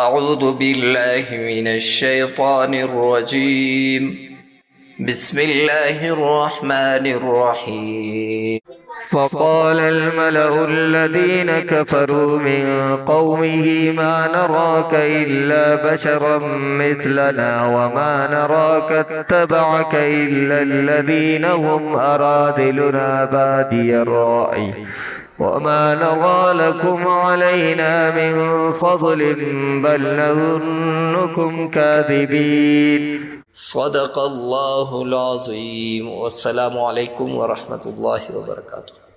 أعوذ بالله من الشيطان الرجيم بسم الله الرحمن الرحيم فقال الملأ الذين كفروا من قومه ما نراك إلا بشرا مثلنا وما نراك اتبعك إلا الذين هم أراذلنا بادي الرأي وما نرى لكم علينا من فضل بل نظنكم كاذبين صدق الله العظيم والسلام عليكم ورحمة الله وبركاته